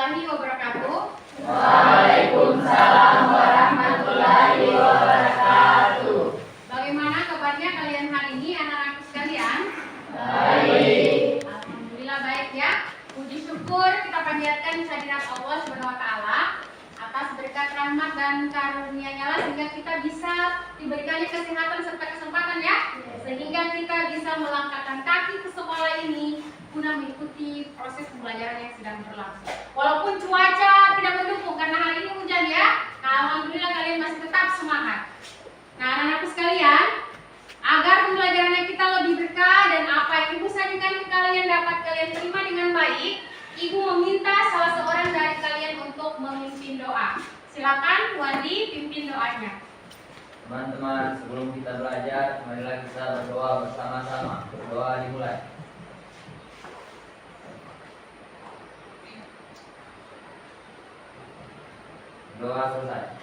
warahmatullahi wabarakatuh. Waalaikumsalam warahmatullahi wabarakatuh. Bagaimana kabarnya kalian hari ini, anak-anakku sekalian? Baik. Alhamdulillah baik ya. Puji syukur kita panjatkan kehadirat Allah Subhanahu wa taala atas berkat rahmat dan karunia-Nya lah sehingga kita bisa diberikannya kesehatan serta kesempatan ya. Sehingga kita bisa melangkahkan kaki ke sekolah ini guna mengikuti proses pembelajaran yang sedang berlangsung. Walaupun cuaca tidak mendukung karena hari ini hujan ya. Nah, alhamdulillah kalian masih tetap semangat. Nah, anak-anakku sekalian, agar pembelajarannya kita lebih berkah dan apa yang Ibu sajikan ke kalian dapat kalian terima dengan baik, Ibu meminta salah seorang dari kalian untuk memimpin doa. Silakan Wandi pimpin doanya. Teman-teman, sebelum kita belajar, marilah kita berdoa bersama-sama. Doa dimulai. Doa selesai.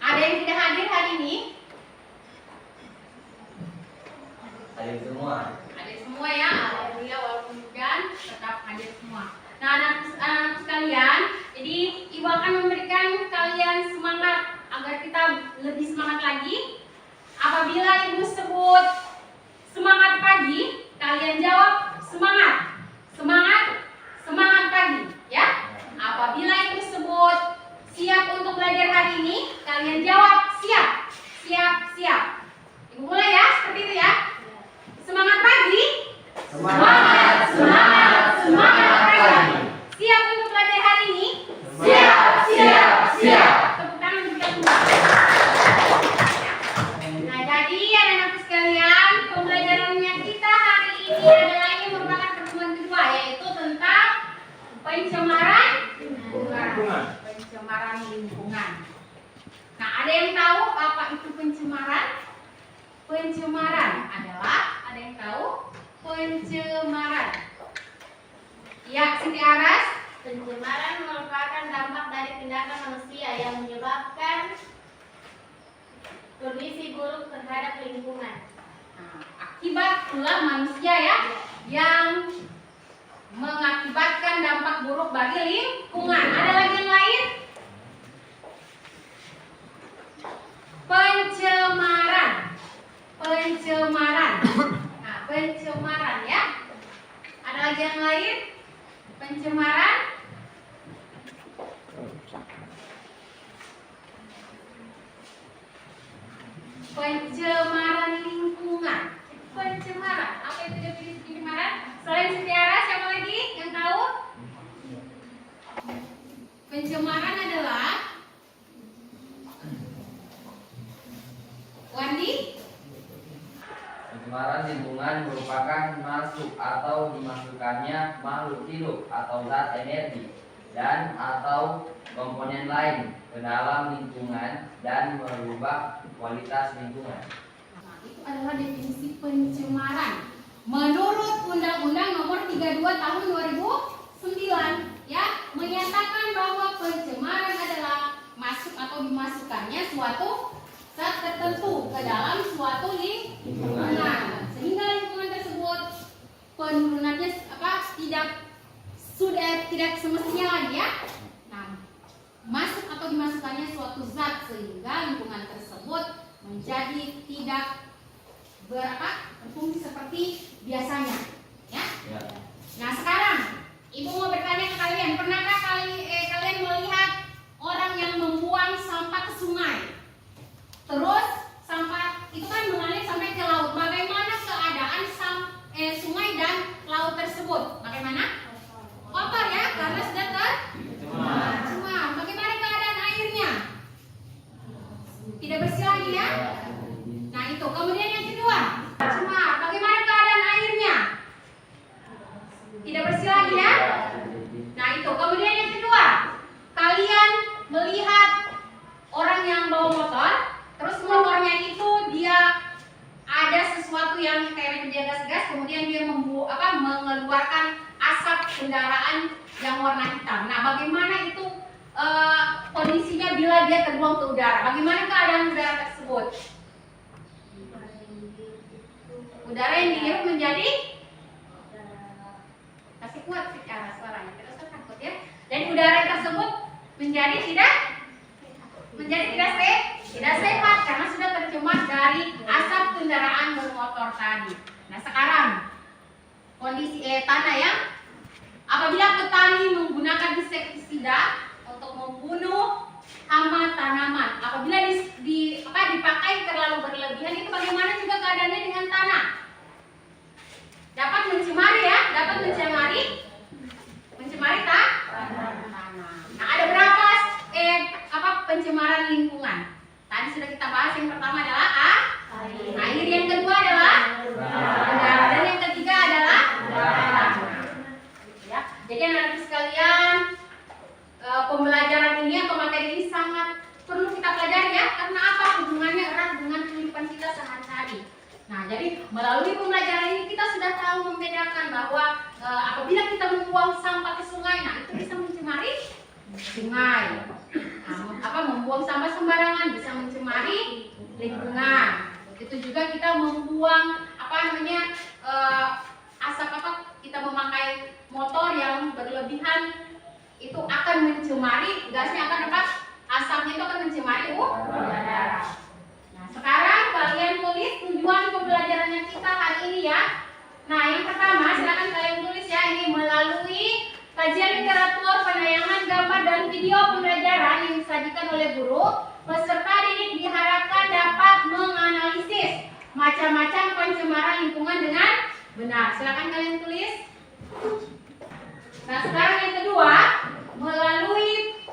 Ada yang tidak hadir hari ini? Hadir semua. Hadir semua ya, alhamdulillah walaupun hujan tetap hadir semua. Nah, anak-anak sekalian, jadi Ibu akan memberikan kalian semangat agar kita lebih semangat lagi. Apabila Ibu sebut semangat pagi, kalian jawab semangat, semangat, semangat pagi, ya. Apabila Ibu sebut siap untuk belajar hari ini, kalian jawab siap, siap, siap. Ibu mulai ya, seperti itu ya. Semangat pagi. Semangat, semangat, semangat pagi. Siap untuk belajar hari ini? Siap, siap, siap. Tepuk tangan untuk kita semua. Nah, jadi anak-anak sekalian, pembelajarannya kita hari ini adalah ini merupakan pertemuan kedua, yaitu tentang pencemaran lingkungan. Pencemaran lingkungan. Nah, ada yang tahu apa itu pencemaran? Pencemaran adalah, ada yang tahu? Pencemaran. Ya, Siti Aras. Pencemaran merupakan dampak dari tindakan manusia yang menyebabkan kondisi buruk terhadap lingkungan. Nah, akibat ulah manusia ya, yang mengakibatkan dampak buruk bagi lingkungan. Ada lagi yang lain? Pencemaran. Pencemaran. Nah, pencemaran ya. Ada lagi yang lain? Pencemaran. Pencemaran lingkungan. Pencemaran. Apa itu definisi pencemaran? Selain Siti Aras, siapa lagi yang tahu? Pencemaran adalah Wandi. Pencemaran lingkungan merupakan masuk atau dimasukkannya makhluk hidup atau zat energi dan atau komponen lain ke dalam lingkungan dan merubah kualitas lingkungan. Nah, itu adalah definisi pencemaran. Menurut Undang-Undang Nomor 32 Tahun 2009 ya, menyatakan bahwa pencemaran adalah masuk atau dimasukkannya suatu zat tertentu ke dalam suatu lingkungan, sehingga lingkungan tersebut penurunannya tidak semestinya lagi ya. Nah, masuk atau dimasukkannya suatu zat sehingga lingkungan tersebut menjadi tidak berfungsi seperti biasanya ya. Nah, sekarang Ibu mau bertanya ke kalian, pernahkah kalian melihat orang yang membuang sampah ke sungai? Terus sampah itu kan mengalir sampai ke laut. Bagaimana keadaan sungai dan laut tersebut? Bagaimana? Kotor ya, karena sudah tercemar. Bagaimana keadaan airnya? Tidak bersih lagi ya. Nah, itu. Kemudian yang kedua, tercemar. Bagaimana keadaan airnya? Tidak bersih lagi ya. Nah, itu. Kemudian yang kedua, kalian melihat orang yang bawa motor, terus motornya itu dia ada sesuatu yang kayak dia gas-gas, kemudian dia mengeluarkan asap kendaraan yang warna hitam. Nah, bagaimana itu kondisinya bila dia terbuang ke udara? Bagaimana keadaan udara tersebut? Udara yang dihirup menjadi tidak sehat karena sudah tercemar dari asap kendaraan bermotor tadi. Nah, sekarang kondisi tanah ya. Apabila petani menggunakan insektisida untuk membunuh hama tanaman, apabila dipakai terlalu berlebihan, itu bagaimana juga keadaannya dengan tanah? Dapat mencemari ya, mencemari tanah. Nah, ada berapa pencemaran lingkungan? Tadi sudah kita bahas, yang pertama adalah air, yang kedua adalah udara, dan yang ketiga adalah tanah. Ya, jadi anak-anak sekalian, pembelajaran ini atau materi ini sangat perlu kita pelajari ya, karena apa? Hubungannya erat dengan kehidupan kita sehari-hari. Nah, jadi melalui pembelajaran ini kita sudah tahu membedakan bahwa apabila kita membuang sampah ke sungai, nah itu bisa mencemari sungai. Membuang sampah sembarangan bisa mencemari lingkungan. Begitu juga kita membuang asap kita memakai motor yang berlebihan, itu akan mencemari, gasnya akan asapnya itu akan mencemari udara. Nah, sekarang kalian tulis tujuan pembelajarannya kita hari ini ya. Nah, yang pertama silakan kalian tulis ya, ini melalui kajian literatur, penayangan gambar dan video pembelajaran yang disajikan oleh guru, peserta didik diharapkan dapat menganalisis macam-macam pencemaran lingkungan dengan benar. Silakan kalian tulis. Nah, sekarang yang kedua, melalui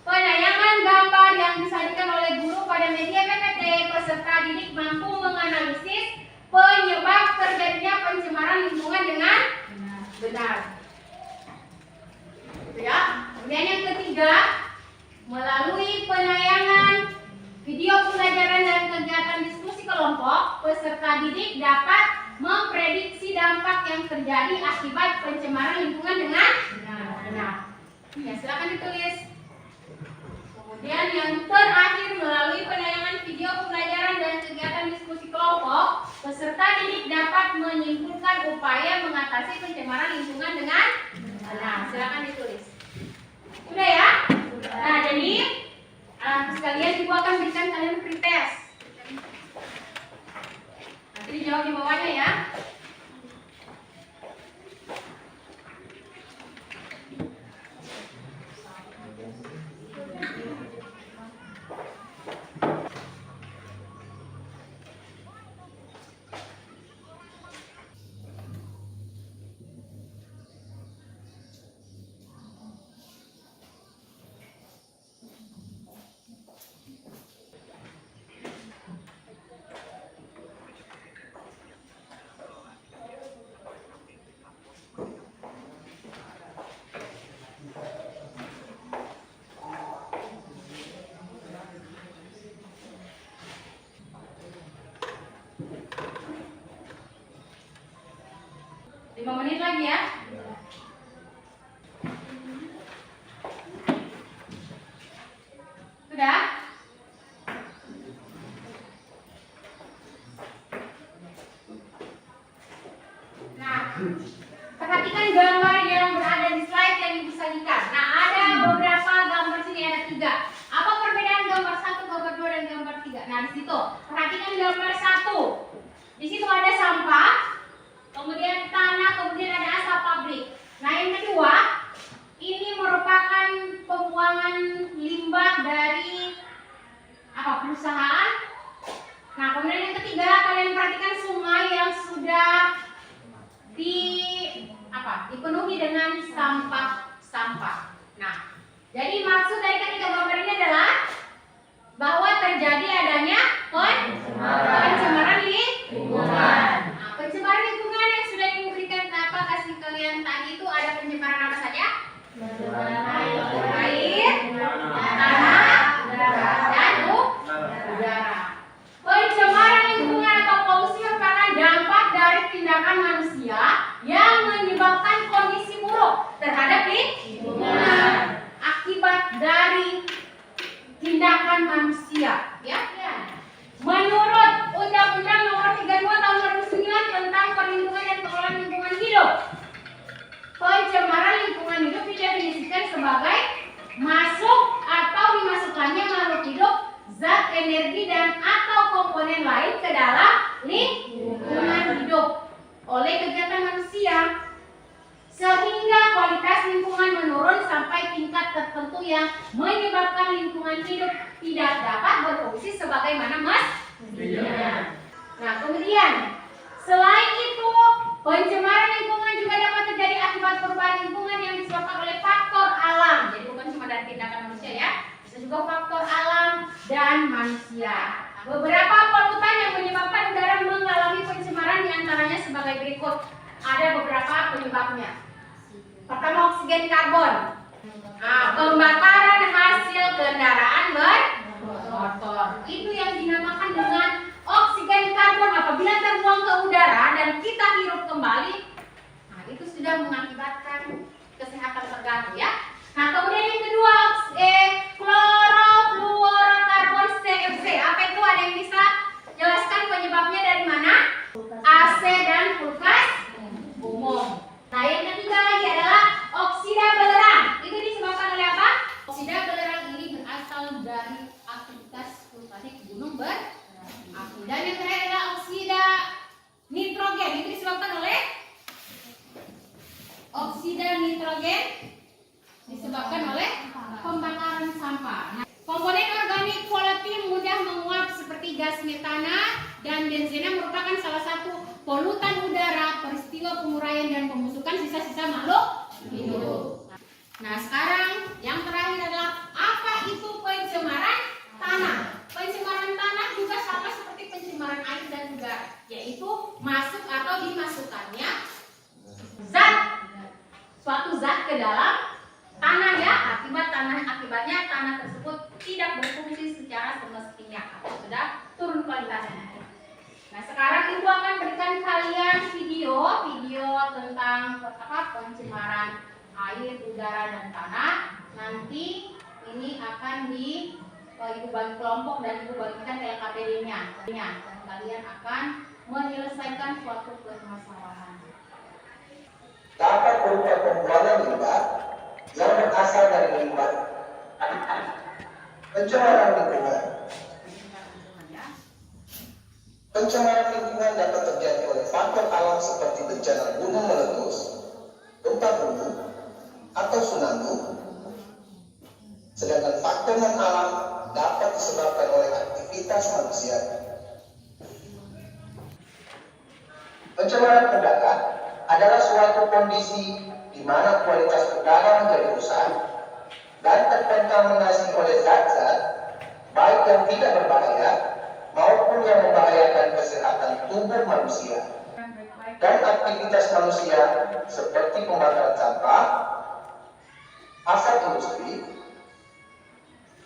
penayangan gambar yang disajikan oleh guru pada media PPT, peserta didik mampu menganalisis penyebab terjadinya pencemaran lingkungan dengan benar. Ya. Kemudian yang ketiga, melalui penayangan video pembelajaran dan kegiatan diskusi kelompok, peserta didik dapat memprediksi dampak yang terjadi akibat pencemaran lingkungan dengan benar. Ya, silakan ditulis. Kemudian yang terakhir, melalui penayangan video pembelajaran dan kegiatan diskusi kelompok, peserta didik dapat menyimpulkan upaya mengatasi pencemaran lingkungan dengan benar. Silakan ditulis. Sudah ya? Nah, jadi sekalian ibu akan berikan kalian pretest. Nanti dijawab di bawahnya ya. Lima menit lagi ya. Sudah? Nah, perhatikan gambar yang berada di slide yang ibu sajikan. Nah, ada beberapa gambar sini, ada 3. Apa perbedaan gambar 1, gambar 2, dan gambar 3? Nah, di situ perhatikan gambar 1. Di situ ada sampah, kemudian tanah, kemudian ada asap pabrik. Nah, yang kedua, ini merupakan pembuangan limbah dari perusahaan. Nah, kemudian yang ketiga, kalian perhatikan sungai yang sudah dipenuhi dengan sampah-sampah. Nah, jadi maksud dari ketiga gambar ini adalah bahwa terjadi adanya pencemaran lingkungan. Pencemaran lingkungan yang sudah diberikan kasih kalian tadi itu ada pencemaran apa saja? Air, tanah, dan udara. Pencemaran lingkungan atau polusi merupakan dampak dari tindakan manusia yang menyebabkan kondisi buruk terhadap lingkungan akibat dari tindakan manusia. Ya. Menurut Undang-Undang Nomor 32 Tahun 2009 tentang Perlindungan dan Pengelolaan Lingkungan Hidup, pencemaran lingkungan hidup didefinisikan sebagai yang menyebabkan lingkungan hidup tidak dapat berfungsi sebagaimana mestinya. Nah, kemudian selain itu, pencemaran lingkungan juga dapat terjadi akibat perubahan lingkungan yang disebabkan oleh faktor alam. Jadi bukan cuma dari tindakan manusia ya, bisa juga faktor alam dan manusia. Beberapa polutan yang menyebabkan udara mengalami pencemaran diantaranya sebagai berikut. Ada beberapa penyebabnya. Pertama, oksigen karbon. Pembakaran hasil kendaraan bermotor. Itu yang dinamakan dengan oksigen karbon. Apabila terbuang ke udara dan kita hirup kembali, nah itu sudah mengakibatkan kesehatan terganggu ya. Nah, kemudian yang kedua, klorofluorokarbon CFC. Apa itu? Ada yang bisa jelaskan penyebabnya dari mana? AC dan kulkas umum. Nah, yang ketiga lagi adalah oksida belerang. Itu disebabkan oleh apa? Oksida belerang ini berasal dari aktivitas vulkanik gunung berapi. Dan yang terakhir adalah oksida nitrogen. Itu disebabkan oleh oksida nitrogen disebabkan oleh pembakaran sampah. Nah, komponen organik volatil mudah menguap seperti gas metana dan benzena merupakan salah satu polutan udara, peristiwa penguraian dan pembusukan sisa-sisa makhluk hidup. Nah, sekarang yang terakhir adalah apa itu pencemaran tanah? Pencemaran tanah juga sama seperti pencemaran air dan udara, yaitu masuk atau dimasukkannya suatu zat ke dalam tanah ya, akibatnya tanah tersebut tidak berfungsi secara semestinya atau sudah turun kualitasnya. Nah, sekarang Ibu akan berikan kalian video tentang pencemaran air, udara, dan tanah. Nanti ini akan Ibu bagi kelompok dan Ibu bagikan ke LKPD-nya. Dan kalian akan menyelesaikan suatu permasalahan. Dapat berupa pembuangan limbah yang berasal dari limbah, pencemaran lingkungan. Pencemaran lingkungan dapat terjadi oleh faktor alam seperti bencana gunung meletus, gempa bumi, atau tsunami. Sedangkan faktor non alam dapat disebabkan oleh aktivitas manusia. Pencemaran udara adalah suatu kondisi di mana kualitas udara menjadi rusak dan terkontaminasi oleh zat-zat baik yang tidak berbahaya maupun yang membahayakan kesehatan tubuh manusia dan aktivitas manusia seperti pembakaran sampah, asap industri,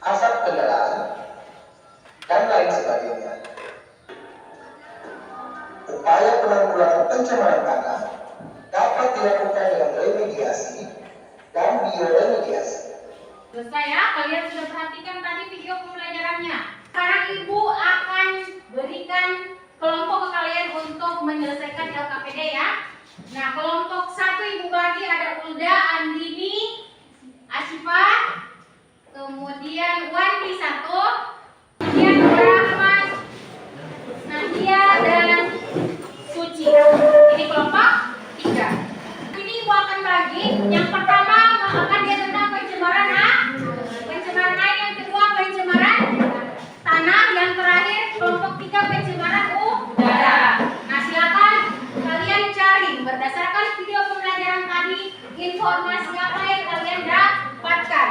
asap kendaraan, dan lain sebagainya. Upaya penanggulangan pencemaran tanah dapat dilakukan dengan remediasi dan bioremediasi. Selesai ya, kalian sudah perhatikan tadi video pembelajarannya. Sekarang Ibu akan berikan kelompok ke kalian untuk menyelesaikan LKPD ya. Nah, kelompok 1 Ibu bagi ada Ulda, Andini, Asyifa, kemudian Wandi 1, kemudian Rahmat, Nadia, dan Suci. Ini kelompok 3. Ini Ibu akan bagi. Yang pertama akan dia tentang pencemaran air, yang kedua pencemaran tanah, yang terakhir kelompok 3 pencemaran udara. Nah, silakan kalian cari berdasarkan video pembelajaran tadi informasi apa yang kalian dapatkan.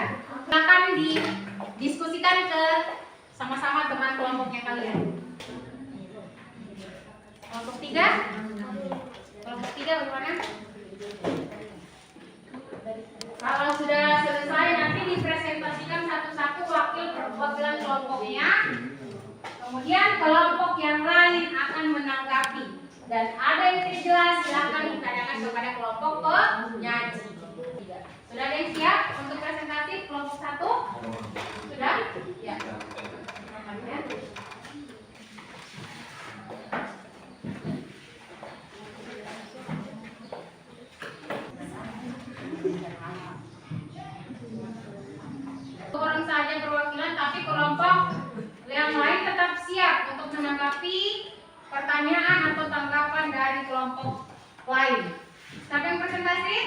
Silakan didiskusikan ke sama-sama teman kelompoknya kalian. Kelompok 3? Kelompok 3 bagaimana? Kalau sudah selesai nanti dipresentasikan satu-satu perwakilan kelompoknya. Kemudian kelompok yang lain akan menanggapi. Dan ada yang tidak jelas silakan ditanyakan kepada kelompok penyaji. Sudah ada yang siap untuk presentasi kelompok 1? Sudah? Ya. Orang saja perwakilan, tapi kelompok yang lain tetap siap untuk menanggapi pertanyaan atau tanggapan dari kelompok lain. Siapa yang presentasi?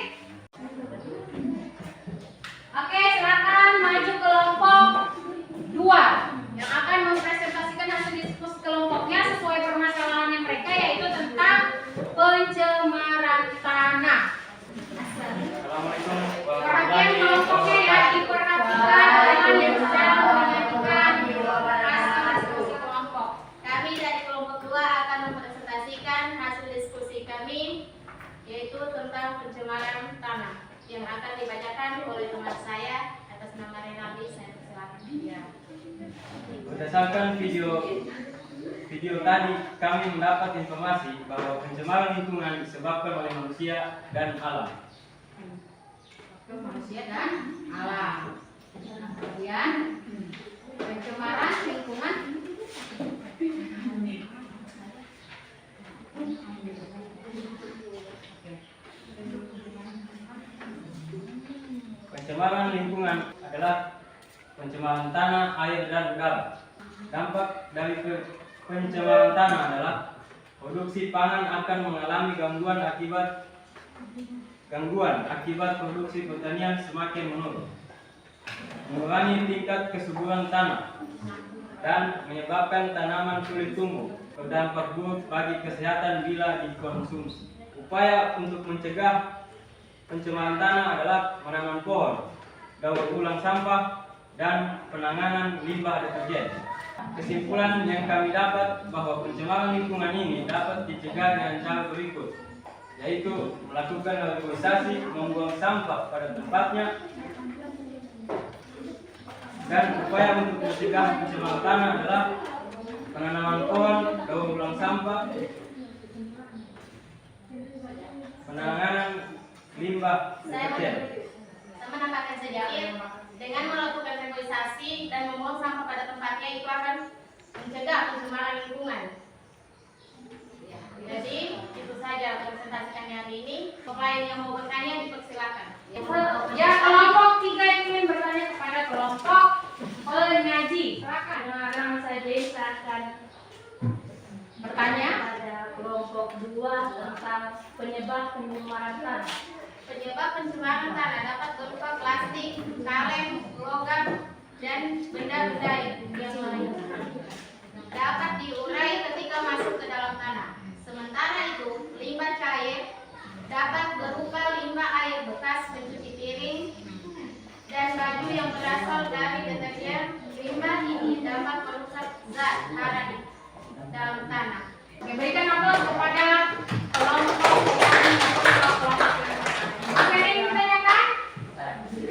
yaitu tentang pencemaran tanah yang akan dibacakan oleh teman saya atas nama Renaldi. Saya persilakan. Ya. Berdasarkan video tadi, kami mendapat informasi bahwa pencemaran lingkungan disebabkan oleh manusia dan alam. Manusia dan alam. Kemudian pencemaran lingkungan Pencemaran lingkungan adalah pencemaran tanah, air, dan udara. Dampak dari pencemaran tanah adalah produksi pangan akan mengalami gangguan akibat produksi pertanian semakin menurun, mengurangi tingkat kesuburan tanah, dan menyebabkan tanaman sulit tumbuh. Berdampak buruk bagi kesehatan bila dikonsumsi. Upaya untuk mencegah pencemaran tanah adalah menanam pohon, daur ulang sampah, dan penanganan limbah deterjen. Kesimpulan yang kami dapat bahwa pencemaran lingkungan ini dapat dicegah dengan cara berikut, yaitu melakukan organisasi, membuang sampah pada tempatnya, dan upaya untuk mencegah pencemaran tanah adalah penanaman pohon, daur ulang sampah, penanganan limbah deterjen. Saya menambahkan sedikit, dengan melakukan reboisasi dan membuang sampah pada tempatnya itu akan mencegah pencemaran lingkungan. Ya, jadi itu saja presentasi kami hari ini. Pemain yang mau bertanya dipersilakan. ya, kelompok 3 yang ingin bertanya kepada kelompok penyaji. Silakan. Nama saya Desa akan Bertanya. pada kelompok 2 tentang penyebab pencemaran tanah. Penyebab pencemaran tanah dapat berupa plastik, kaleng, logam, dan benda-benda yang lain. Dapat diurai ketika masuk ke dalam tanah. Sementara itu, limbah cair dapat berupa limbah air bekas mencuci piring dan baju yang berasal dari deterjen. Limbah ini dapat merusak zat hara di dalam tanah. Oke, berikan aplaus kepada kelompok yang Oke, ada yang ditanyakan?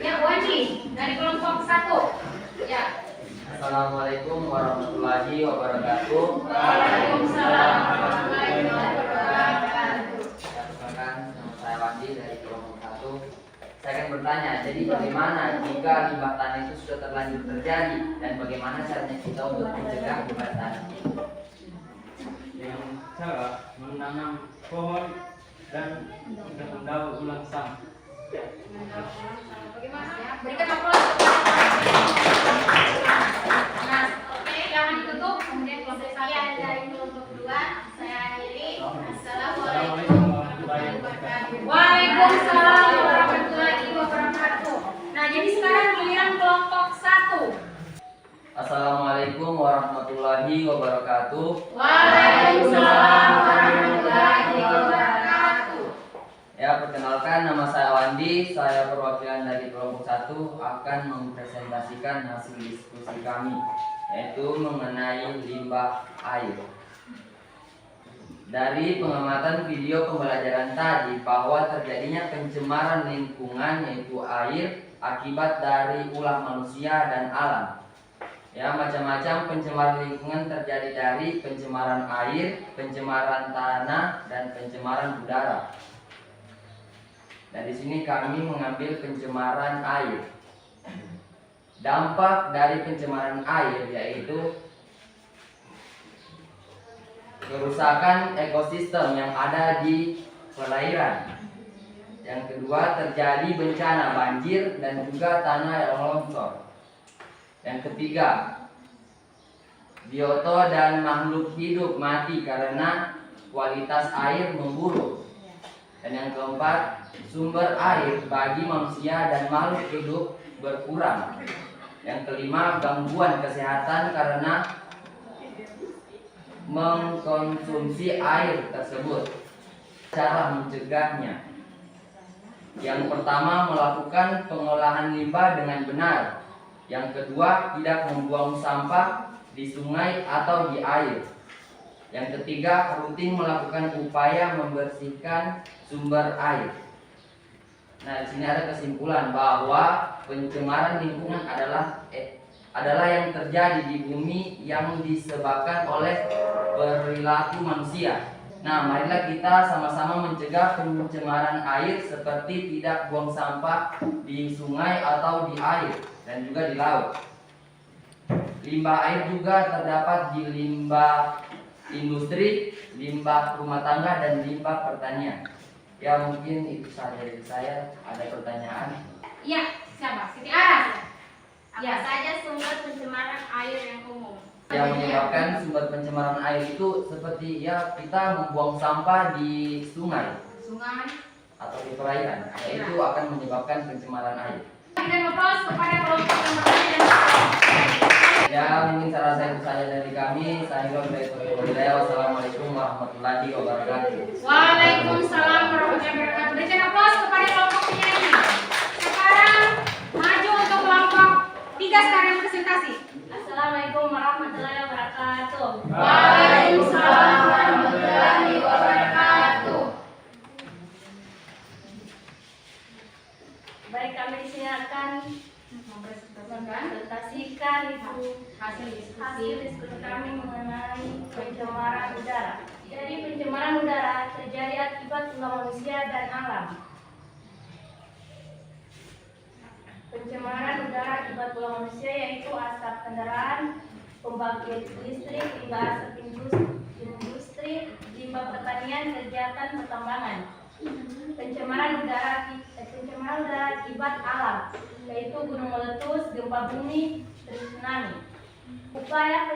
Ya, Wandi dari kelompok 1. Ya. Assalamualaikum warahmatullahi wabarakatuh. Waalaikumsalam warahmatullahi wabarakatuh. Perkenalkan, nama saya Wandi dari kelompok 1. Saya akan bertanya, jadi bagaimana jika limbah tanah itu sudah terlanjur terjadi dan bagaimana caranya kita untuk mencegah limbah tanah? Dengan cara menanam pohon dan mendaur ulang sampah. Bagaimana ya? Berikan aplaus kepada Nah, Oke, jangan ditutup, kemudian kelompok sekian 1. dari kelompok 2. Saya akhiri. Assalamualaikum warahmatullahi wabarakatuh. Waalaikumsalam warahmatullahi wabarakatuh. Nah, jadi sekarang giliran kelompok 1. Assalamualaikum warahmatullahi wabarakatuh. Waalaikumsalam warahmatullahi wabarakatuh. Ya, perkenalkan, nama saya Wandi. Saya perwakilan dari kelompok 1 akan mempresentasikan hasil diskusi kami, yaitu mengenai limbah air. Dari pengamatan video pembelajaran tadi bahwa terjadinya pencemaran lingkungan yaitu air akibat dari ulah manusia dan alam. Ya, macam-macam pencemaran lingkungan terjadi dari pencemaran air, pencemaran tanah, dan pencemaran udara. Dan di sini kami mengambil pencemaran air. Dampak dari pencemaran air yaitu kerusakan ekosistem yang ada di perairan. Yang kedua, terjadi bencana banjir dan juga tanah yang longsor. Yang ketiga, biota dan makhluk hidup mati karena kualitas air memburuk. Dan yang keempat, sumber air bagi manusia dan makhluk hidup berkurang. Yang kelima, gangguan kesehatan karena mengkonsumsi air tersebut. Cara mencegahnya, yang pertama, melakukan pengolahan limbah dengan benar. Yang kedua, tidak membuang sampah di sungai atau di air. Yang ketiga, rutin melakukan upaya membersihkan sumber air. Nah, di sini ada kesimpulan bahwa pencemaran lingkungan adalah yang terjadi di bumi yang disebabkan oleh perilaku manusia. Nah, marilah kita sama-sama mencegah pencemaran air seperti tidak buang sampah di sungai atau di air dan juga di laut. Limbah air juga terdapat di limbah industri, limbah rumah tangga, dan limbah pertanian. Ya, mungkin itu saja dari saya. Ada pertanyaan? Iya, siapa? Siti Aras. Apa saja sumber pencemaran air yang umum? Yang menyebabkan sumber pencemaran air itu seperti ya kita membuang sampah di sungai Sungai. atau di perairan. Nah, itu akan menyebabkan pencemaran air. Dan aplaus kepada kelompok yang bertanya dan Ya, mungkin saya rasa itu saja dari kami. Saya Ilham dari Hidayah. Wassalamualaikum warahmatullahi wabarakatuh. Waalaikumsalam warahmatullahi wabarakatuh. Berikan aplaus kepada kelompok penyanyi. Sekarang maju untuk kelompok 3 sekarang presentasi. Assalamualaikum warahmatullahi wabarakatuh. Waalaikumsalam warahmatullahi wabarakatuh. Baik, kami di sini akan mempresentasikan Hasil hasil diskusi kami mengenai pencemaran udara. Jadi pencemaran udara terjadi akibat ulah manusia dan alam. Pencemaran udara akibat ulah manusia yaitu asap kendaraan, pembangkit listrik, limbah asap industri, limbah pertanian, kegiatan pertambangan. Pencemaran udara akibat alam yaitu gunung meletus, gempa bumi, dan tsunami. Upaya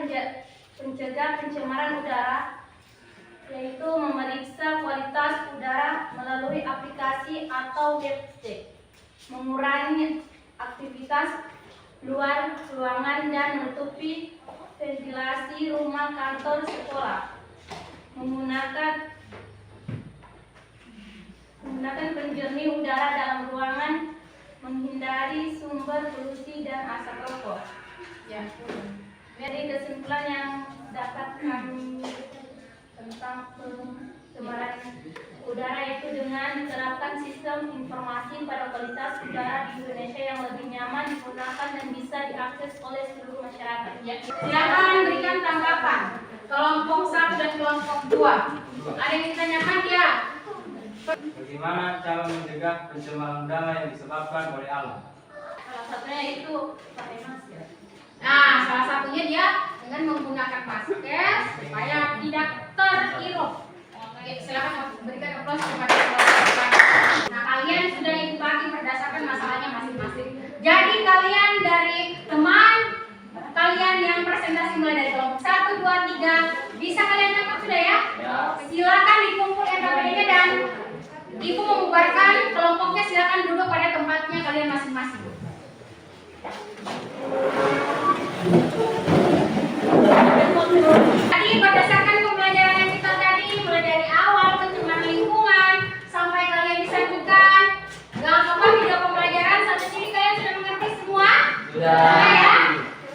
pencegah pencemaran udara yaitu memeriksa kualitas udara melalui aplikasi atau website, mengurangi aktivitas luar ruangan dan menutupi ventilasi rumah, kantor, sekolah, menggunakan penjernih udara dalam ruangan, menghindari sumber polusi dan asap rokok. Ya. Dari kesimpulan yang dapat kami tentang pencemaran udara itu dengan diterapkan sistem informasi pada kualitas udara di Indonesia yang lebih nyaman digunakan dan bisa diakses oleh seluruh masyarakat. Ya. Silakan berikan tanggapan. Kelompok 1 dan kelompok 2. Ada yang ditanyakan ya? Bagaimana cara mencegah pencemaran udara yang disebabkan oleh alam? Salah satunya itu pakai masker. Nah, salah satunya dia dengan menggunakan masker supaya tidak terhirup. Oke, silakan berikan aplaus kepada kelompok. Nah, kalian sudah dibagi berdasarkan masalahnya masing-masing. Jadi kalian dari teman kalian yang presentasi mulai dari kelompok 1, 2, 3 bisa kalian tangkap sudah ya? Ya. Silakan dikumpul NKPD-nya dan Ibu membubarkan kelompoknya, silakan duduk pada tempatnya kalian masing-masing. Tadi berdasarkan pembelajaran yang kita tadi, mulai dari awal pencemaran lingkungan sampai kalian disatukan. Gak apa-apa video pembelajaran sampai sini kalian sudah mengerti semua? Sudah. Ya?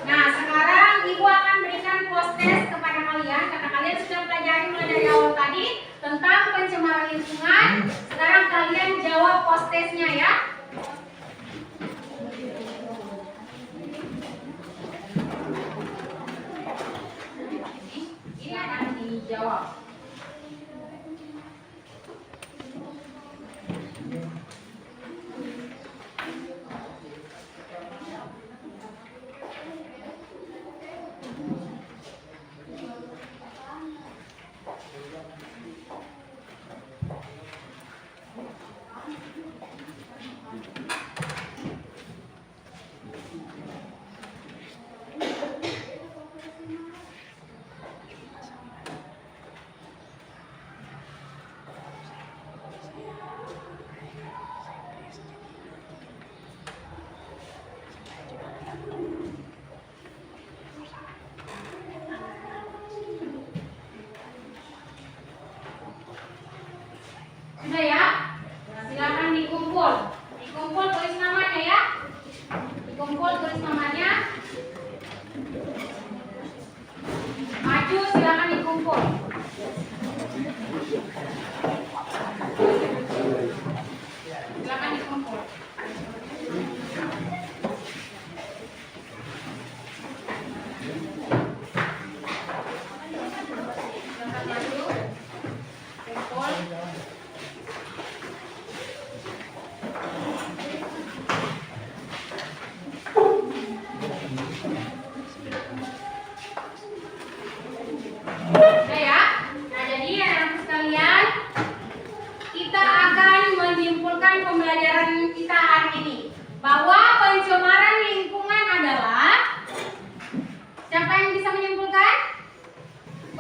Nah, sekarang Ibu akan berikan post-test kepada kalian karena kalian sudah pelajari mulai dari awal tadi tentang pencemaran lingkungan. Sekarang kalian jawab post-testnya ya. Ini akan dijawab.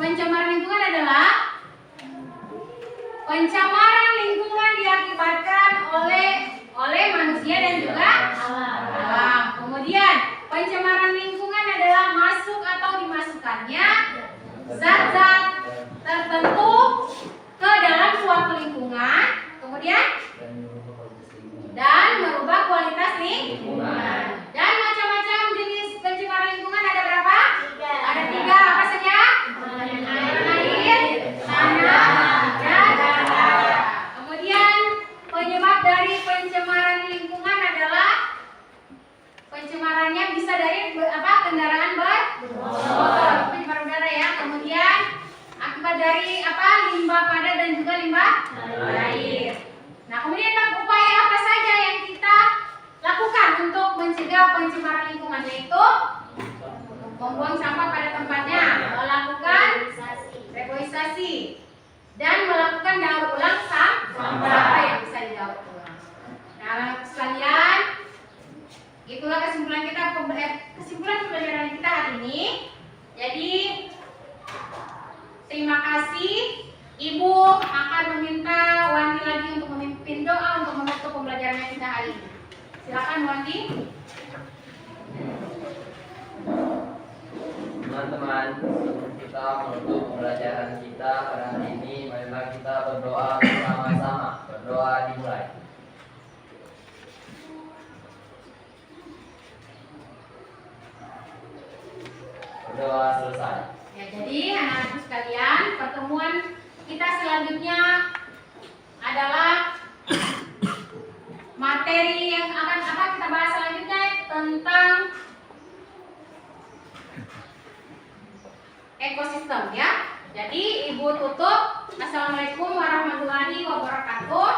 Pencemaran lingkungan adalah pencemaran lingkungan diakibatkan oleh manusia dan juga alam. Kemudian pencemaran lingkungan adalah masuk atau dimasukkannya zat-zat tertentu ke dalam suatu lingkungan, kemudian dan merubah kualitas lingkungan. Dan macam-macam jenis pencemaran lingkungan ada berapa? Ada 3. Apa saja? Air, tanah, dan udara. Kemudian penyebab dari pencemaran lingkungan adalah pencemarannya bisa dari kendaraan bermotor, pencemaran udara ya. Kemudian akibat dari limbah padat dan juga limbah air. Nah, kemudian upaya apa saja yang kita lakukan untuk mencegah pencemaran lingkungan, yaitu membuang sampah pada tempatnya, melakukan reboisasi, dan melakukan daur ulang sampah yang bisa didaur ulang. Nah, anak sekalian, itulah kesimpulan pembelajaran kita hari ini. Jadi, terima kasih. Ibu akan meminta Wandi lagi untuk memimpin doa untuk menutup pembelajaran kita hari ini. Silakan Wandi. Teman-teman, sebelum kita menutup pembelajaran kita pada hari ini, marilah kita berdoa bersama-sama. Berdoa dimulai. Berdoa selesai. Ya, jadi anak-anakku sekalian, pertemuan kita selanjutnya adalah materi yang akan kita bahas selanjutnya tentang ekosistem ya. Jadi Ibu tutup. Assalamualaikum warahmatullahi wabarakatuh.